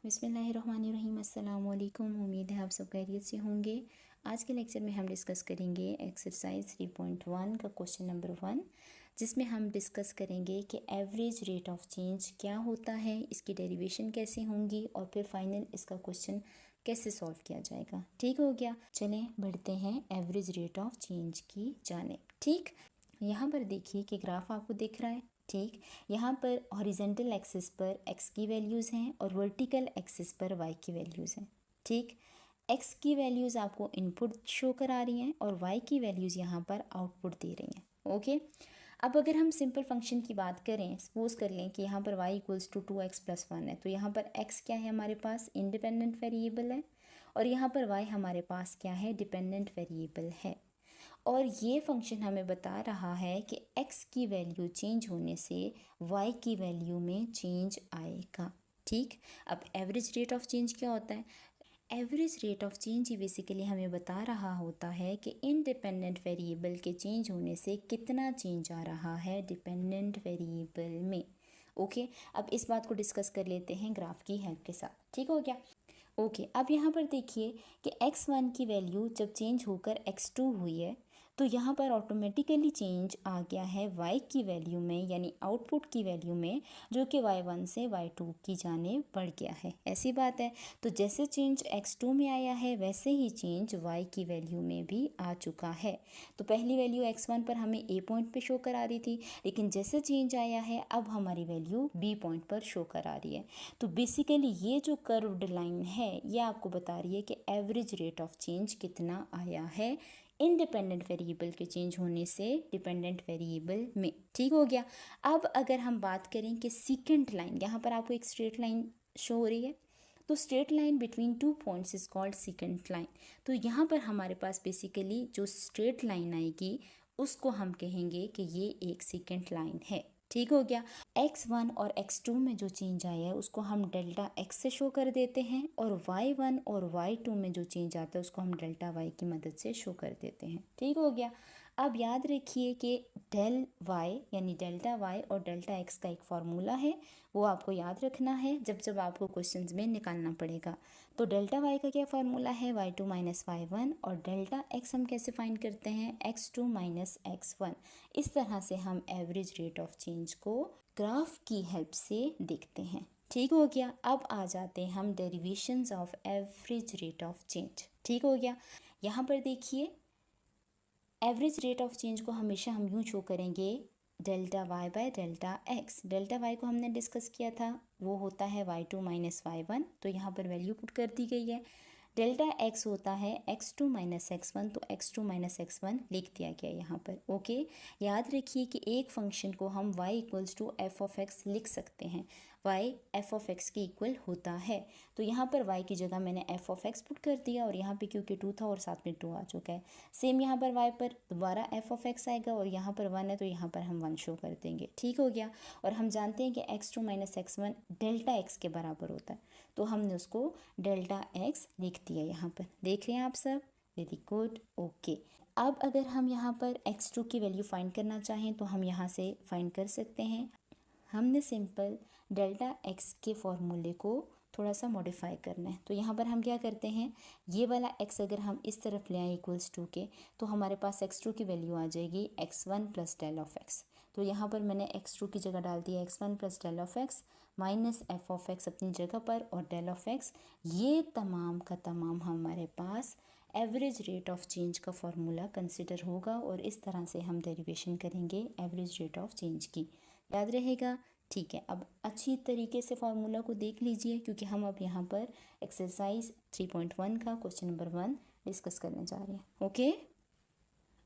बिस्मिल्लाहिर्रहमानिर्रहीम। अस्सलाम वालेकुम। उम्मीद है आप सब खैरियत से होंगे। आज के लेक्चर में हम डिस्कस करेंगे एक्सरसाइज 3.1 का क्वेश्चन नंबर 1, जिसमें हम डिस्कस करेंगे कि एवरेज रेट ऑफ चेंज क्या होता है, इसकी डेरिवेशन कैसे होंगी और फिर फाइनल इसका क्वेश्चन कैसे सॉल्व किया जाएगा। ठीक हो गया, चलें बढ़ते हैं एवरेज रेट ऑफ चेंज की जानिब। ठीक, यहाँ पर देखिए कि ग्राफ आपको दिख रहा है। ठीक, यहाँ पर हॉरिजेंटल एक्सिस पर x की वैल्यूज़ हैं और वर्टिकल एक्सिस पर y की वैल्यूज़ हैं। ठीक, x की वैल्यूज़ आपको इनपुट शो करा रही हैं और y की वैल्यूज़ यहाँ पर आउटपुट दे रही हैं। ओके, अब अगर हम सिंपल फंक्शन की बात करें, सपोज कर लें कि यहाँ पर y इक्वल्स टू 2x + 1 है, तो यहाँ पर x क्या है हमारे पास, इंडिपेंडेंट वेरिएबल है, और यहाँ पर y हमारे पास क्या है, डिपेंडेंट वेरिएबल है। और ये फंक्शन हमें बता रहा है कि x की वैल्यू चेंज होने से y की वैल्यू में चेंज आएगा। ठीक, अब एवरेज रेट ऑफ चेंज क्या होता है? Average rate of change he basically हमें बता रहा होता है कि इंडिपेंडेंट वेरिएबल के चेंज होने से कितना चेंज आ रहा है डिपेंडेंट वेरिएबल में। ओके, अब इस बात को डिस्कस कर लेते हैं ग्राफ की हेल्प के साथ। ठीक हो गया। ओके, अब यहाँ पर देखिए कि x1 की वैल्यू जब चेंज होकर x2 हुई है, तो यहाँ पर ऑटोमेटिकली चेंज आ गया है y की वैल्यू में, यानी आउटपुट की वैल्यू में, जो कि y1 से y2 की जाने बढ़ गया है। ऐसी बात है, तो जैसे चेंज x2 में आया है वैसे ही चेंज y की वैल्यू में भी आ चुका है। तो पहली वैल्यू x1 पर हमें a पॉइंट पे शो करा रही थी, लेकिन जैसे चेंज आया है अब हमारी वैल्यू b पॉइंट पर शो करा रही है। तो बेसिकली ये जो कर्व्ड लाइन है ये आपको बता रही है कि एवरेज रेट ऑफ चेंज कितना आया है इंडिपेंडेंट वेरिएबल के चेंज होने से डिपेंडेंट वेरिएबल में। ठीक हो गया। अब अगर हम बात करें कि सेकंड लाइन, यहाँ पर आपको एक स्ट्रेट लाइन शो हो रही है, तो straight line between 2 points is called second line. तो यहाँ पर हमारे पास बेसिकली जो स्ट्रेट लाइन आएगी उसको हम कहेंगे कि ये एक सेकंड लाइन है। ठीक हो गया। x1 और x2 में जो चेंज आया है उसको हम डेल्टा x से शो कर देते हैं, और y1 और y2 में जो चेंज आता है उसको हम डेल्टा y की मदद से शो कर देते हैं। ठीक हो गया। अब याद रखिए कि डेल y यानी डेल्टा y और डेल्टा x का एक फार्मूला है, वो आपको याद रखना है जब जब आपको क्वेश्चंस में निकालना पड़ेगा। तो डेल्टा y का क्या फार्मूला है, y2 - y1, और डेल्टा x हम कैसे फाइंड करते हैं, x2 - x1। इस तरह से हम एवरेज रेट ऑफ चेंज को ग्राफ की हेल्प से देखते हैं। ठीक हो गया। अब आ जाते हैं हम derivations of average rate of change. ठीक हो गया। यहाँ पर देखिए एवरेज रेट ऑफ चेंज को हमेशा हम यूँ शो करेंगे delta y by delta x। Delta y को हमने डिस्कस किया था, वो होता है y2 - y1, तो यहाँ पर वैल्यू पुट कर दी गई है। डेल्टा x होता है x2 - x1, तो x2 - x1 लिख दिया गया यहाँ पर। ओके, याद रखिए कि एक फंक्शन को हम y equals to F of X लिख सकते हैं, y एफ ऑफ एक्स के इक्वल होता है। तो यहाँ पर y की जगह मैंने एफ ऑफ एक्स पुट कर दिया, और यहाँ पे क्योंकि 2 था और साथ में 2 आ चुका है। सेम यहाँ पर y पर दोबारा एफ ऑफ एक्स आएगा, और यहाँ पर 1 है तो यहाँ पर हम 1 शो कर देंगे। ठीक हो गया। और हम जानते हैं कि x2 - x1 डेल्टा x के बराबर होता है, तो हमने उसको डेल्टा x लिख दिया यहाँ पर। देख रहे हैं आप सब, वेरी गुड। ओके, अब अगर हम यहाँ पर x2 की वैल्यू फाइंड करना चाहें तो हम यहाँ से फाइंड कर सकते हैं। हमने सिंपल डेल्टा x के फॉर्मूले को थोड़ा सा मॉडिफाई करना है, तो यहाँ पर हम क्या करते हैं, ये वाला x अगर हम इस तरफ ले आए इक्वल्स टू के, तो हमारे पास x2 की वैल्यू आ जाएगी x1 + डेल ऑफ x। तो यहाँ पर मैंने x2 की जगह डाल दिया x1 + del of x minus F of X अपनी जगह पर, और डेल ऑफ x। ये तमाम का तमाम हमारे पास एवरेज रेट ऑफ चेंज का फॉर्मूला कंसिडर होगा, और इस तरह से हम डेरिवेशन करेंगे एवरेज रेट ऑफ चेंज की। याद रहेगा? ठीक है। अब अच्छी तरीके से फार्मूला को देख लीजिए, क्योंकि हम अब यहाँ पर एक्सरसाइज 3.1 का क्वेश्चन नंबर 1 डिस्कस करने जा रहे हैं। ओके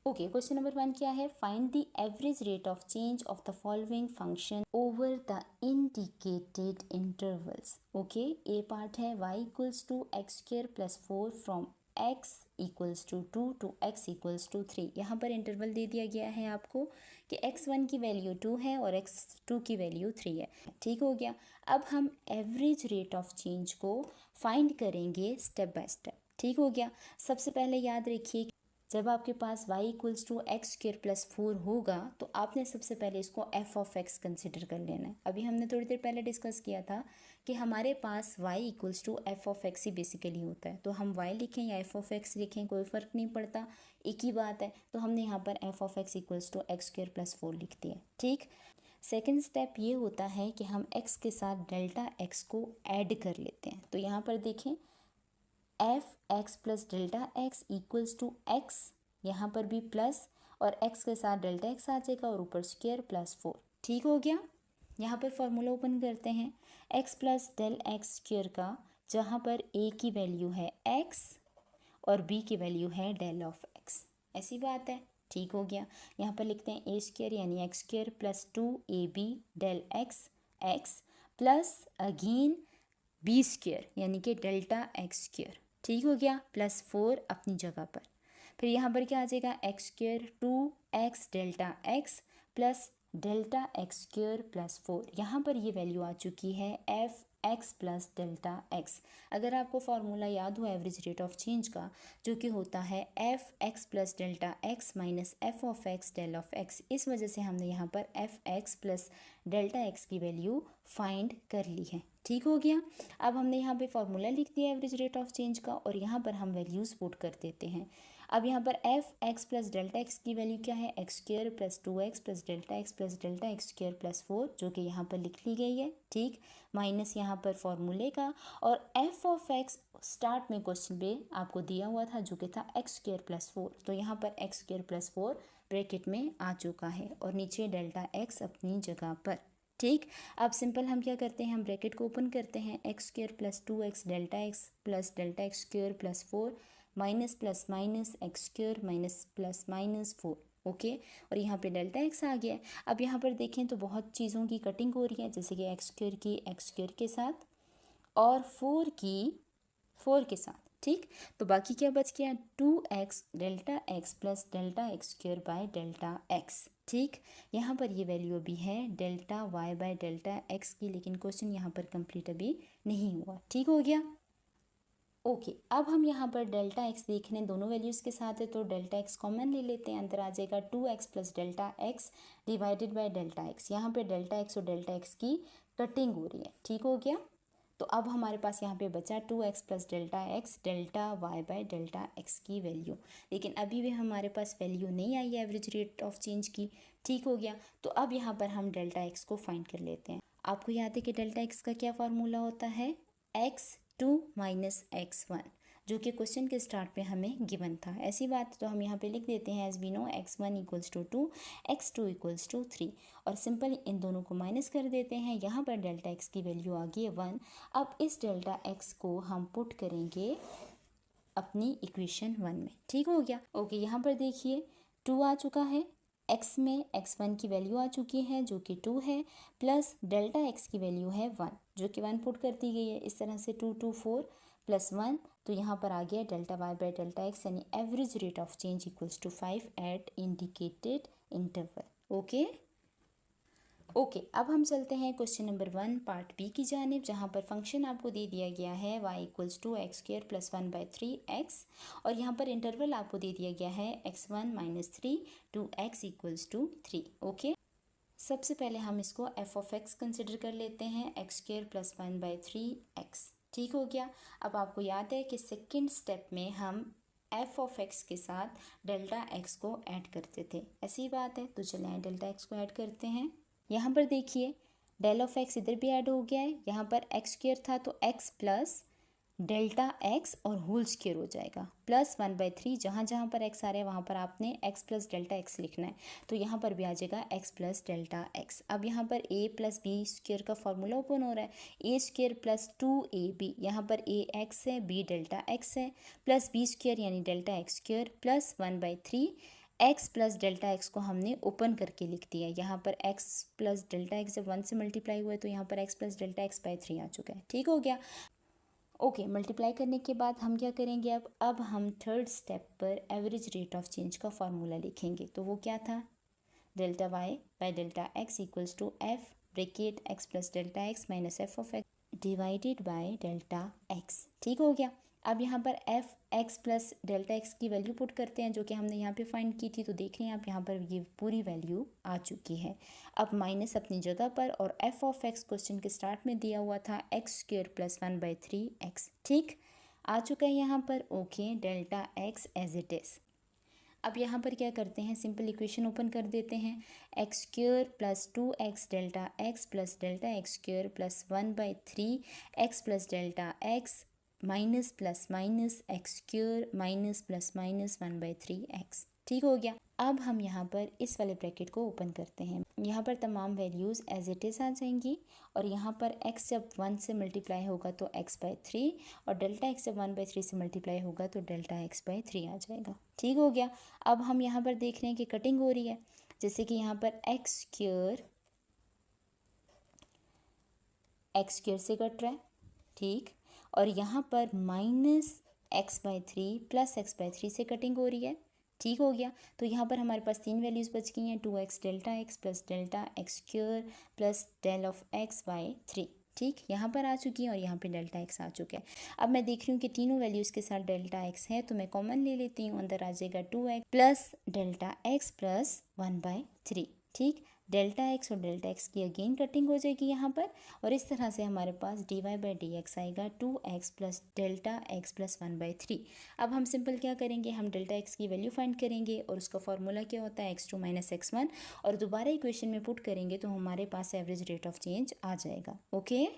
ओके, क्वेश्चन नंबर 1 क्या है, find the average rate of change of the following function over the indicated intervals. Okay, A part है y equals to x² + 4 from x equals to 2 to x equals to 3। यहाँ पर interval दे दिया गया है आपको कि x1 की value 2 है और x2 की वैल्यू 3 है। ठीक हो गया। अब हम एवरेज रेट ऑफ चेंज को फाइंड करेंगे स्टेप बाय स्टेप। ठीक हो गया। सबसे पहले याद रखिए, जब आपके पास y इक्वल्स टू x² + 4 होगा तो आपने सबसे पहले इसको f ऑफ x कंसिडर कर लेना है। अभी हमने थोड़ी देर पहले डिस्कस किया था कि हमारे पास y equals to F of X ही बेसिकली होता है, तो हम y लिखें या एफ ऑफ एक्स लिखें कोई फ़र्क नहीं पड़ता, एक ही बात है। तो हमने यहाँ पर F of X equals to x square plus 4 लिख दिया। ठीक, सेकेंड स्टेप ये होता है कि हम x के साथ डेल्टा x को ऐड कर लेते हैं। तो यहाँ पर देखें F x plus delta X equals to X, यहाँ पर भी प्लस और x के साथ डेल्टा x आ जाएगा और ऊपर स्क्वायर प्लस 4। ठीक हो गया। यहाँ पर फॉर्मूला ओपन करते हैं x plus del x square का, जहाँ पर a की वैल्यू है x और b की वैल्यू है डेल ऑफ x। ऐसी बात है, ठीक हो गया। यहाँ पर लिखते हैं a स्क्वायर यानी x square plus 2ab del x x plus again b square यानी कि डेल्टा एक्स स्क्वायर। ठीक हो गया, प्लस 4 अपनी जगह पर। फिर यहाँ पर क्या आ जाएगा x square 2x delta x plus delta x square plus 4। यहाँ पर ये वैल्यू आ चुकी है f x plus delta x. अगर आपको फार्मूला याद हो एवरेज रेट ऑफ चेंज का, जो कि होता है f x plus delta x minus F of x del of x, इस वजह से हमने यहाँ पर f x plus delta x की वैल्यू फाइंड कर ली है। ठीक हो गया। अब हमने यहाँ पे फार्मूला लिख दिया एवरेज रेट ऑफ चेंज का और यहाँ पर हम वैल्यूज़ पुट कर देते हैं। अब यहाँ पर f x plus delta x की वैल्यू क्या है, x square plus 2x plus delta x plus delta x square plus 4, जो कि यहाँ पर लिख ली गई है। ठीक, माइनस यहाँ पर फॉर्मूले का, और एफ ऑफ एक्स स्टार्ट में क्वेश्चन पे आपको दिया हुआ था जो कि था एक्स स्क्वायर प्लस 4, तो यहाँ पर एक्स स्क्वायर प्लस 4 ब्रैकेट में आ चुका है और नीचे डेल्टा एक्स अपनी जगह पर। ठीक, अब सिंपल हम क्या करते हैं, हम ब्रैकेट को ओपन करते हैं, x square plus 2x delta x square plus 4 minus plus minus x square minus plus minus 4। Okay, और यहाँ पे डेल्टा एक्स आ गया है। अब यहाँ पर देखें तो बहुत चीज़ों की कटिंग हो रही है, जैसे कि एक्स स्क्वायर की एक्स स्क्वायर के साथ और 4 की 4 के साथ। ठीक, तो बाकी क्या बच गया 2x delta x plus delta x square by delta x. ठीक, यहाँ पर ये वैल्यू अभी है delta y by delta x की, लेकिन क्वेश्चन यहाँ पर कंप्लीट अभी नहीं हुआ। ठीक हो गया। ओके, अब हम यहाँ पर डेल्टा एक्स देख रहे हैं दोनों वैल्यूज़ के साथ है, तो डेल्टा एक्स कॉमन ले लेते हैं, अंदर आ जाएगा 2x plus delta x divided by delta x. यहाँ पे डेल्टा एक्स और डेल्टा एक्स की कटिंग हो रही है। ठीक हो गया। तो अब हमारे पास यहाँ पे बचा 2x plus delta x delta y by delta x की वैल्यू, लेकिन अभी भी हमारे पास वैल्यू नहीं आई है एवरेज रेट ऑफ चेंज की। ठीक हो गया। तो अब यहाँ पर हम डेल्टा एक्स को फाइंड कर लेते हैं। आपको याद है कि डेल्टा एक्स का क्या फार्मूला होता है, x2 माइनस x1, जो कि क्वेश्चन के स्टार्ट पे हमें गिवन था। ऐसी बात तो हम यहाँ पे लिख देते हैं as we know x1 equals to 2, x2 equals to 3, और सिंपल इन दोनों को माइनस कर देते हैं। यहाँ पर डेल्टा x की वैल्यू आ गई है 1। अब इस डेल्टा x को हम पुट करेंगे अपनी इक्वेशन 1 में। ठीक हो गया। ओके, यहाँ पर देखिए 2 आ चुका है, x में x1 की वैल्यू आ चुकी है जो कि 2 है, प्लस डेल्टा x की वैल्यू है 1 जो कि 1 पुट कर दी गई है। इस तरह से 2 2 4 प्लस 1, तो यहाँ पर आ गया delta y by delta x यानी average rate of change equals to 5 at indicated interval. Okay okay, अब हम चलते हैं क्वेश्चन नंबर 1 पार्ट बी की जानिब, जहाँ पर फंक्शन आपको दे दिया गया है y equals to x square plus 1 by 3x, और यहाँ पर इंटरवल आपको दे दिया गया है x1 minus 3 to x equals to 3। Okay, सबसे पहले हम इसको f ऑफ x कंसिडर कर लेते हैं, x square plus 1 by 3x। ठीक हो गया। अब आपको याद है कि सेकेंड स्टेप में हम f ऑफ x के साथ डेल्टा x को ऐड करते थे, ऐसी बात है। तो चलें डेल्टा x को ऐड करते हैं। यहाँ पर देखिए डेल ऑफ एक्स इधर भी ऐड हो गया है, यहाँ पर एक्स स्क्वायर था तो x प्लस डेल्टा एक्स और होल स्क्वायर हो जाएगा, प्लस 1 बाई 3, जहाँ जहाँ पर x आ रहा है वहाँ पर आपने x प्लस डेल्टा एक्स लिखना है, तो यहाँ पर भी आ जाएगा x प्लस डेल्टा एक्स। अब यहाँ पर a प्लस बी स्क्वायर का फॉर्मूला ओपन हो रहा है, ए स्क्वायर प्लस 2ab, यहाँ पर a x है b डेल्टा x है, प्लस बी स्क्वायर यानी delta x square plus 1 by 3 x plus delta x को हमने ओपन करके लिख दिया। यहाँ पर x प्लस डेल्टा एक्स जब 1 से मल्टीप्लाई हुआ है तो यहाँ पर x plus delta x by 3 आ चुका है। ठीक हो गया। ओके, मल्टीप्लाई करने के बाद हम क्या करेंगे, अब हम थर्ड स्टेप पर एवरेज रेट ऑफ चेंज का फार्मूला लिखेंगे। तो वो क्या था, delta y by delta x equals to f bracket x plus delta x minus f of x divided by delta x। ठीक हो गया। अब यहाँ पर f x plus delta x की वैल्यू पुट करते हैं जो कि हमने यहाँ पे फाइंड की थी। तो देख रहे हैं आप यहाँ पर ये पूरी वैल्यू आ चुकी है। अब माइनस अपनी जगह पर और एफ ऑफ एक्स क्वेश्चन के स्टार्ट में दिया हुआ था एक्स स्क्वेयर प्लस 1/3 एक्स, ठीक आ चुका है यहाँ पर। Okay, delta x as it is. अब यहाँ पर क्या करते हैं, सिंपल इक्वेशन ओपन कर देते हैं। X square plus 2x delta x plus delta x square plus 1/3 x plus delta x minus plus minus x square minus plus minus 1/3 x, ठीक हो गया। अब हम यहाँ पर इस वाले ब्रैकेट को ओपन करते हैं। यहाँ पर तमाम वैल्यूज़ एज इट इज़ आ जाएंगी और यहाँ पर x जब 1 से मल्टीप्लाई होगा तो x/3 और डेल्टा x जब 1/3 से मल्टीप्लाई होगा तो डेल्टा x/3 आ जाएगा, ठीक हो गया। अब हम यहाँ पर देख रहे हैं कि कटिंग हो रही है, जैसे कि यहाँ पर एक्स स्क्वेयर से कट रहा है, ठीक, और यहाँ पर माइनस x/3 प्लस x/3 से कटिंग हो रही है, ठीक हो गया। तो यहाँ पर हमारे पास तीन वैल्यूज़ बच गई हैं, 2x delta x plus delta x square plus del of x/3, ठीक, यहाँ पर आ चुकी है और यहाँ पे डेल्टा x आ चुका है। अब मैं देख रही हूँ कि तीनों वैल्यूज़ के साथ डेल्टा x है तो मैं कॉमन ले लेती हूँ, अंदर आ जाएगा 2x plus delta x plus 1/3, ठीक। डेल्टा एक्स और डेल्टा एक्स की अगेन कटिंग हो जाएगी यहाँ पर और इस तरह से हमारे पास dy/dx आएगा 2x plus delta x plus 1/3। अब हम सिंपल क्या करेंगे, हम डेल्टा एक्स की वैल्यू फाइंड करेंगे और उसका फॉर्मूला क्या होता है x2 - x1 और दोबारा इक्वेशन में पुट करेंगे तो हमारे पास एवरेज रेट ऑफ चेंज आ जाएगा। ओके,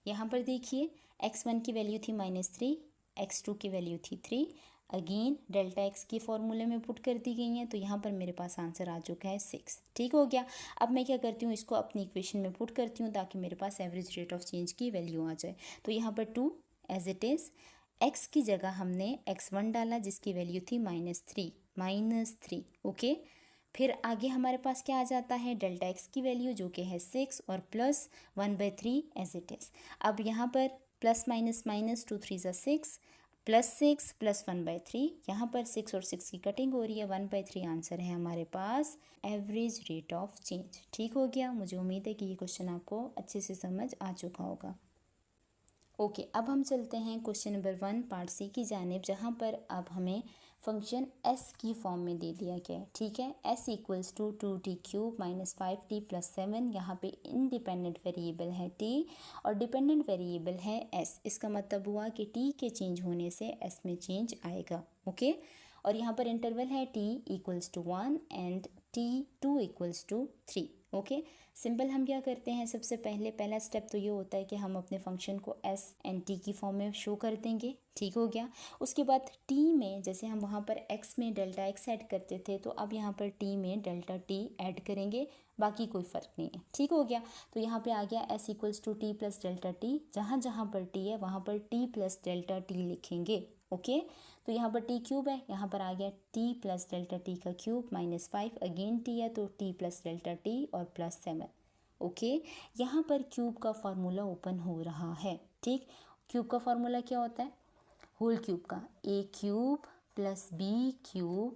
यहाँ पर देखिए x1 की वैल्यू थी -3, x2 की वैल्यू थी 3, अगेन डेल्टा एक्स की फॉर्मूले में पुट कर दी गई हैं तो यहाँ पर मेरे पास आंसर आ चुका है 6, ठीक हो गया। अब मैं क्या करती हूँ, इसको अपनी इक्वेशन में पुट करती हूँ ताकि मेरे पास एवरेज रेट ऑफ चेंज की वैल्यू आ जाए। तो यहाँ पर 2 एज इट इज़, एक्स की जगह हमने x1 डाला जिसकी वैल्यू थी -3, ओके। फिर आगे हमारे पास क्या आ जाता है, डेल्टा एक्स की वैल्यू जो कि है 6 और प्लस 1/3 एज इट इज़। अब यहाँ पर plus minus minus 2 3 6 plus 6 plus 1/3, यहाँ पर 6 और 6 की कटिंग हो रही है, 1/3 आंसर है हमारे पास एवरेज रेट ऑफ चेंज, ठीक हो गया। मुझे उम्मीद है कि ये क्वेश्चन आपको अच्छे से समझ आ चुका होगा। ओके, अब हम चलते हैं क्वेश्चन नंबर 1 पार्ट सी की जानिब, जहाँ पर अब हमें फंक्शन s की फॉर्म में दे दिया गया है, ठीक है। s equals to 2t³ - 5t + 7, यहाँ पे इंडिपेंडेंट वेरिएबल है t और डिपेंडेंट वेरिएबल है s। इसका मतलब हुआ कि t के चेंज होने से s में चेंज आएगा, ओके। और यहाँ पर इंटरवल है t equals to 1 and t2 equals to 3, okay. Simple हम क्या करते हैं, सबसे पहला स्टेप तो ये होता है कि हम अपने फंक्शन को s एंड t की फॉर्म में शो कर देंगे, ठीक हो गया। उसके बाद t में जैसे हम वहाँ पर x में डेल्टा x ऐड करते थे तो अब यहाँ पर t में डेल्टा t ऐड करेंगे, बाकी कोई फ़र्क नहीं है, ठीक हो गया। तो यहाँ पे आ गया s equals to t plus delta t, जहाँ जहाँ पर t है वहाँ पर t प्लस डेल्टा t लिखेंगे, ओके। तो यहाँ पर t³ है, यहाँ पर आ गया t प्लस डेल्टा t का क्यूब -5, अगेन t है तो t प्लस डेल्टा t और प्लस 7, ओके। यहाँ पर क्यूब का फार्मूला ओपन हो रहा है, ठीक। क्यूब का फार्मूला क्या होता है, होल क्यूब का a³ plus b³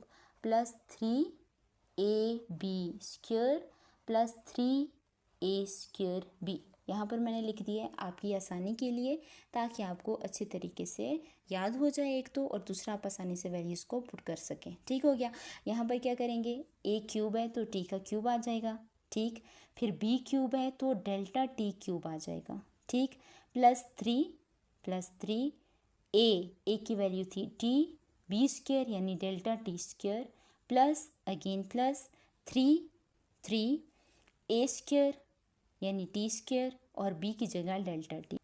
plus 3ab² plus 3a²b। यहाँ पर मैंने लिख दिया है आपकी आसानी के लिए ताकि आपको अच्छे तरीके से याद हो जाए एक तो, और दूसरा आप आसानी से वैल्यूज़ को पुट कर सकें, ठीक हो गया। यहाँ पर क्या करेंगे, a³ है तो t का क्यूब आ जाएगा, ठीक। फिर b³ है तो डेल्टा t³ आ जाएगा, ठीक, प्लस 3 a की वैल्यू थी t, b² यानी delta t² plus again plus 3 a² यानी t² और b की जगह डेल्टा t।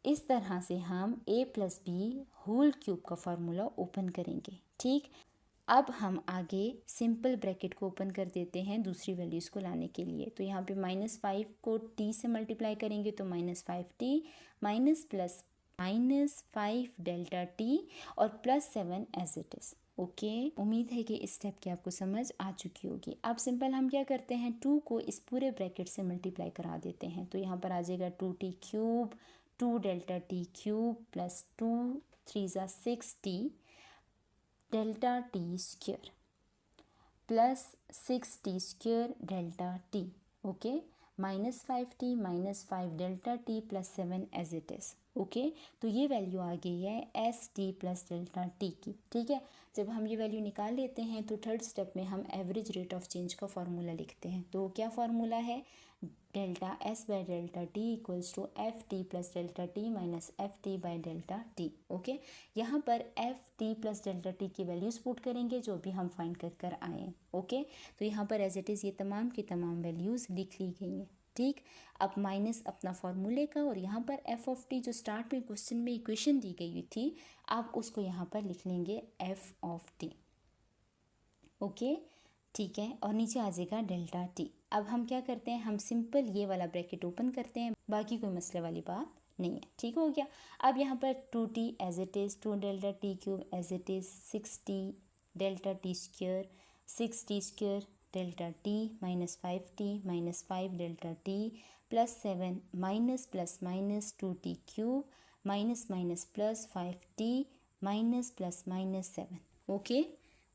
इस तरह से हम a plus b whole cube का फार्मूला ओपन करेंगे, ठीक। अब हम आगे सिंपल ब्रैकेट को ओपन कर देते हैं दूसरी वैल्यूज़ को लाने के लिए। तो यहाँ पे -5 को t से मल्टीप्लाई करेंगे तो -5t minus plus -5 delta t और plus 7 as it is, okay. उम्मीद है कि इस स्टेप की आपको समझ आ चुकी होगी। अब सिंपल हम क्या करते हैं, 2 को इस पूरे ब्रैकेट से मल्टीप्लाई करा देते हैं। तो यहाँ पर आ जाएगा 2t³ 2 delta t³ plus 2 3 6t delta t² plus 6t² delta t, okay, -5t - 5 delta t plus 7 as it is, okay. तो ये वैल्यू आ गई है s t plus delta t की, ठीक है। जब हम ये वैल्यू निकाल लेते हैं तो थर्ड स्टेप में हम एवरेज रेट ऑफ चेंज का फार्मूला लिखते हैं। तो क्या फार्मूला है, delta s by delta t equals to f t plus delta t minus f t by delta t, okay. यहाँ पर f t plus delta t की वैल्यूज पुट करेंगे जो भी हम फाइंड कर आए हैं, ओके। तो यहाँ पर एज इट इज़ ये तमाम की तमाम वैल्यूज़ लिख ली गई हैं, ठीक। अब माइनस अपना फार्मूले का, और यहाँ पर एफ ऑफ टी जो स्टार्ट में क्वेश्चन में इक्वेशन दी गई थी, आप उसको यहाँ पर लिख लेंगे एफ ऑफ टी, ओके, ठीक है। और नीचे आ जाएगा डेल्टा टी। अब हम क्या करते हैं, हम सिंपल ये वाला ब्रैकेट ओपन करते हैं, बाकी कोई मसले वाली बात नहीं है, ठीक हो गया। अब यहाँ पर 2t as it is, 2 delta t cube as it is, 6t delta t square, 6t square delta t minus 5t minus 5 delta t plus 7 minus plus minus 2t cube minus minus plus 5t minus plus minus 7, okay.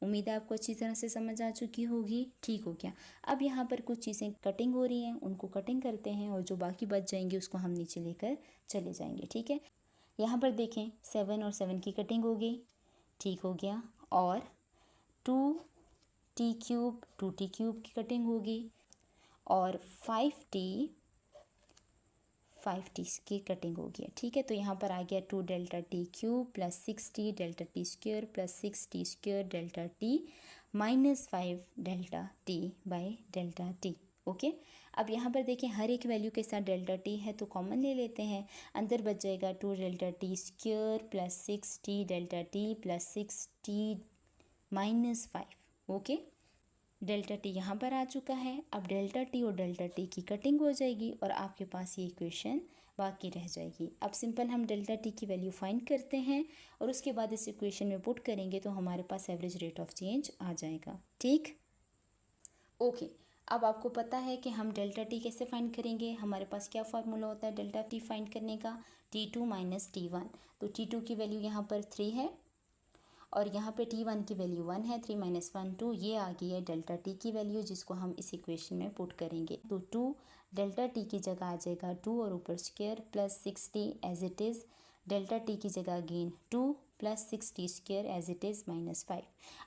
उम्मीद है आपको अच्छी तरह से समझ आ चुकी होगी, ठीक हो गया। अब यहाँ पर कुछ चीज़ें कटिंग हो रही हैं, उनको कटिंग करते हैं और जो बाकी बच जाएंगी उसको हम नीचे लेकर चले जाएंगे, ठीक है। यहाँ पर देखें 7 और 7 की कटिंग हो गई, ठीक हो गया। और 2t क्यूब 2t क्यूब की कटिंग होगी, और 5t की कटिंग हो गया, ठीक है। तो यहाँ पर आ गया 2 delta t cube plus 6t delta t square plus 6t square delta t minus 5 delta T by delta t, okay. अब यहाँ पर देखें हर एक वैल्यू के साथ डेल्टा टी है तो कॉमन ले लेते हैं, अंदर बच जाएगा 2 delta t square plus 6t delta t plus 6t minus 5, okay. Delta T यहाँ पर आ चुका है। अब डेल्टा टी और डेल्टा टी की कटिंग हो जाएगी और आपके पास ये इक्वेशन बाकी रह जाएगी। अब सिंपल हम डेल्टा टी की वैल्यू फाइंड करते हैं और उसके बाद इस इक्वेशन में पुट करेंगे तो हमारे पास एवरेज रेट ऑफ चेंज आ जाएगा, ठीक, ओके। अब आपको पता है कि हम डेल्टा टी कैसे फाइंड करेंगे, हमारे पास क्या फार्मूला होता है डेल्टा टी फाइंड करने का, T2 माइनस T1। तो T2 की वैल्यू यहाँ पर 3 है और यहाँ पे T1 की वैल्यू 1 है, 3 माइनस 1 2, ये आ गई है डेल्टा टी की वैल्यू जिसको हम इस इक्वेशन में पुट करेंगे। तो 2 डेल्टा टी की जगह आ जाएगा 2 और ऊपर square plus 6t as it is, delta t की जगह again 2 plus 6t square as it is minus 5।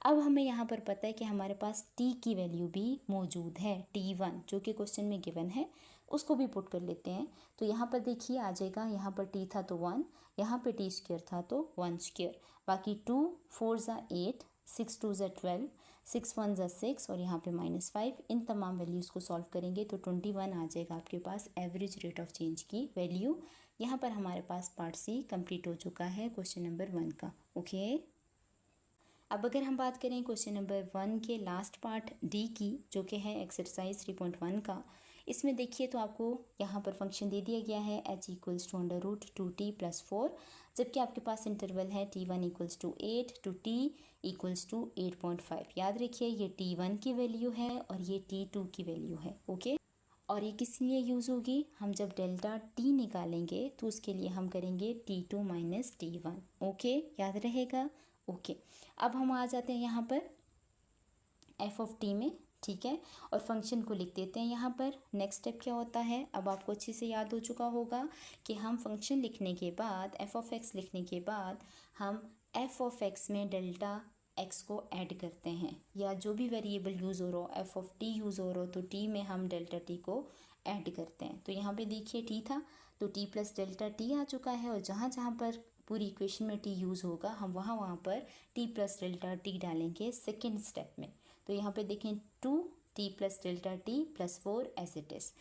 अब हमें यहाँ पर पता है कि हमारे पास t की वैल्यू भी मौजूद है, T1 जो कि क्वेश्चन में गिवन है, उसको भी पुट कर लेते हैं। तो यहाँ पर देखिए आ जाएगा, यहाँ पर t था तो 1, यहाँ पे t स्क्वायर था तो 1 स्क्वायर, बाकी 2 4 ज़ा 8, 6 2 ज़ा 12, 6 1 ज़ा 6 और यहाँ पे माइनस 5। इन तमाम वैल्यूज़ को सॉल्व करेंगे तो 21 आ जाएगा आपके पास एवरेज रेट ऑफ चेंज की वैल्यू। यहाँ पर हमारे पास पार्ट सी कंप्लीट हो चुका है क्वेश्चन नंबर 1 का, ओके। अब अगर हम बात करें क्वेश्चन नंबर 1 के लास्ट पार्ट डी की, जो कि है एक्सरसाइज 3.1 का, इसमें देखिए तो आपको यहाँ पर फंक्शन दे दिया गया है h equals to under root 2t plus 4, जबकि आपके पास इंटरवल है t1 equals to 8 to t equals to 8.5। याद रखिए ये t1 की वैल्यू है और ये t2 की वैल्यू है, ओके। और ये किस लिए यूज़ होगी, हम जब डेल्टा t निकालेंगे तो उसके लिए हम करेंगे t2 माइनस t1, ओके, याद रहेगा, ओके। अब हम आ जाते हैं यहाँ पर एफ ऑफ टी में, ठीक है, और फंक्शन को लिख देते हैं यहाँ पर। नेक्स्ट स्टेप क्या होता है, अब आपको अच्छे से याद हो चुका होगा कि हम फंक्शन लिखने के बाद, एफ ऑफ एक्स लिखने के बाद हम एफ ऑफ एक्स में डेल्टा एक्स को ऐड करते हैं, या जो भी वेरिएबल यूज़ हो रहा हो, एफ ऑफ टी यूज़ हो रहा हो तो टी में हम डेल्टा टी को ऐड करते हैं। तो यहाँ पे देखिए टी था तो टी प्लस डेल्टा टी आ चुका है, और जहाँ जहाँ पर पूरी इक्वेशन में टी यूज़ होगा हम वहाँ वहाँ पर टी प्लस डेल्टा टी डालेंगे सेकेंड स्टेप में। तो यहाँ पे देखें 2t plus delta t plus 4 as it is.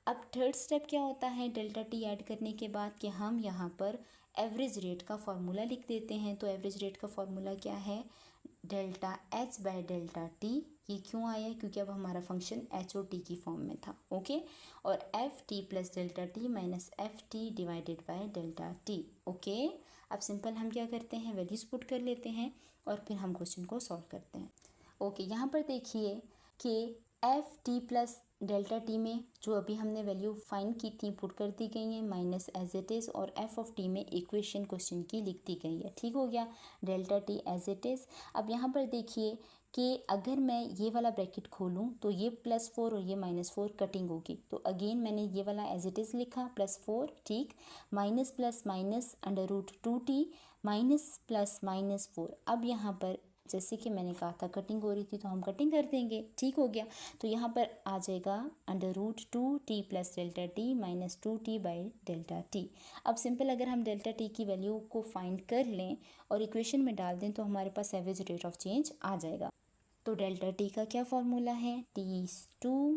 अब थर्ड स्टेप क्या होता है डेल्टा टी ऐड करने के बाद कि हम यहाँ पर एवरेज रेट का फार्मूला लिख देते हैं। तो एवरेज रेट का फार्मूला क्या है, delta H bye delta T. ये क्यों आया है, क्योंकि अब हमारा फंक्शन एच और टी की फॉर्म में था, ओके। और F t plus delta t minus f T divided by delta t, okay. अब सिंपल हम क्या करते हैं, वैल्यूज पुट कर लेते हैं और फिर हम क्वेश्चन को सॉल्व करते हैं, ओके। यहाँ पर देखिए कि F t plus delta T में जो अभी हमने वैल्यू फाइंड की थी पुट कर दी गई है माइनस एज इट इज़, और एफ ऑफ टी में इक्वेशन क्वेश्चन की लिख दी गई है, ठीक हो गया, delta t as it is. अब यहाँ पर देखिए कि अगर मैं ये वाला ब्रैकेट खोलूँ तो ये +4 और ये -4 कटिंग होगी, तो अगेन मैंने ये वाला एज इट इज़ लिखा +4, ठीक, minus plus minus √2t minus plus -4। अब यहाँ पर जैसे कि मैंने कहा था कटिंग हो रही थी तो हम कटिंग कर देंगे, ठीक हो गया। तो यहाँ पर आ जाएगा √2t + ΔT - 2t/ΔT। अब सिंपल अगर हम ΔT की वैल्यू को फाइंड कर लें और इक्वेशन में डाल दें तो हमारे पास एवरेज रेट ऑफ चेंज आ जाएगा। तो ΔT का क्या फॉर्मूला है, T2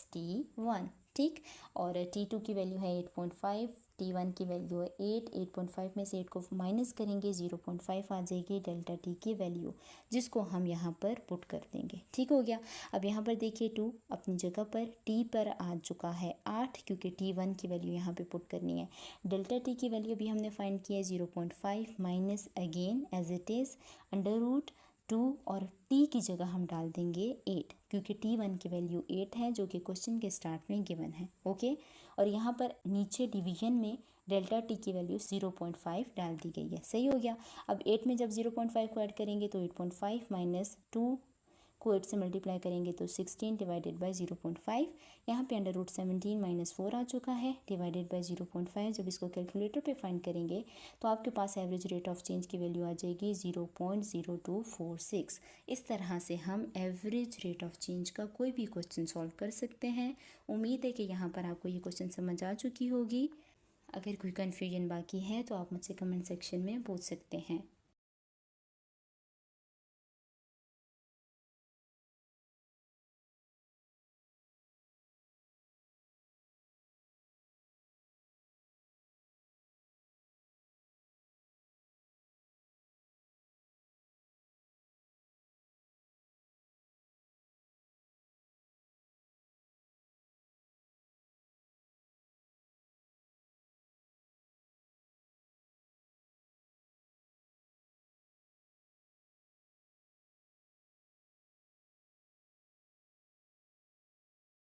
- T1, ठीक। और T2 की वैल्यू है 8.5, T1 की वैल्यू है 8.5 में से 8 को माइनस करेंगे 0.5 आ जाएगी ΔT की वैल्यू, जिसको हम यहाँ पर पुट कर देंगे, ठीक हो गया। अब यहाँ पर देखिए 2 अपनी जगह पर, T पर आ चुका है 8 क्योंकि T1 की वैल्यू यहाँ पे पुट करनी है। ΔT की वैल्यू भी हमने फाइंड की है 0.5 minus again as it is √2 और t की जगह हम डाल देंगे 8 क्योंकि T1 की वैल्यू 8 है जो कि क्वेश्चन के स्टार्ट में गिवन है, ओके। और यहाँ पर नीचे डिवीजन में ΔT की वैल्यू 0.5 डाल दी गई है, सही हो गया। अब 8 में जब 0.5 को ऐड करेंगे तो 8.5 माइनस 2 को 8 से मल्टीप्लाई करेंगे तो 16 डिवाइडेड बाई 0.5। यहाँ पे √17 - 4 आ चुका है डिवाइडेड बाई 0.5। जब इसको कैलकुलेटर पे फाइंड करेंगे तो आपके पास एवरेज रेट ऑफ चेंज की वैल्यू आ जाएगी 0.0246। इस तरह से हम एवरेज रेट ऑफ चेंज का कोई भी क्वेश्चन सॉल्व कर सकते हैं। उम्मीद है कि यहाँ पर आपको ये क्वेश्चन समझ आ चुकी होगी। अगर कोई कन्फ्यूजन बाकी है तो आप मुझसे कमेंट सेक्शन में पूछ सकते हैं।